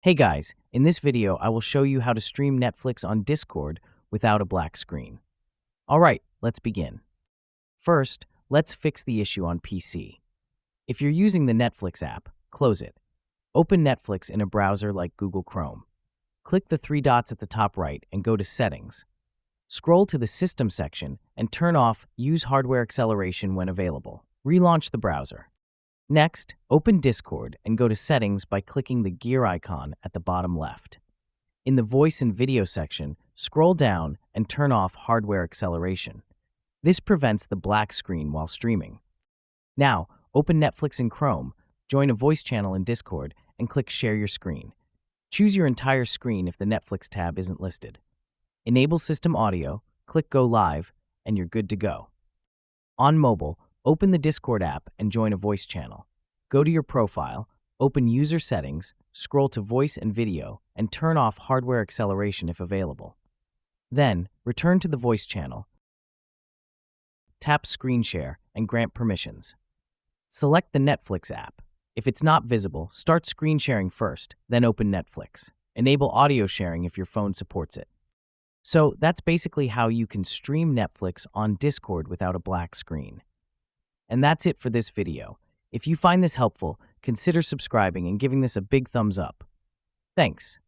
Hey guys, in this video I will show you how to stream Netflix on Discord without a black screen. Alright, let's begin. First, let's fix the issue on PC. If you're using the Netflix app, close it. Open Netflix in a browser like Google Chrome. Click the three dots at the top right and go to Settings. Scroll to the System section and turn off Use Hardware Acceleration when available. Relaunch the browser. Next, open Discord and go to Settings by clicking the gear icon at the bottom left. In the Voice and Video section, scroll down and turn off Hardware Acceleration. This prevents the black screen while streaming. Now, open Netflix in Chrome, join a voice channel in Discord, and click Share Your Screen. Choose your entire screen if the Netflix tab isn't listed. Enable System Audio, click Go Live, and you're good to go. On mobile, open the Discord app and join a voice channel. Go to your profile, open User Settings, scroll to Voice and Video, and turn off Hardware Acceleration if available. Then, return to the voice channel. Tap Screen Share and grant permissions. Select the Netflix app. If it's not visible, start screen sharing first, then open Netflix. Enable audio sharing if your phone supports it. So that's basically how you can stream Netflix on Discord without a black screen. And that's it for this video. If you find this helpful, consider subscribing and giving this a big thumbs up. Thanks.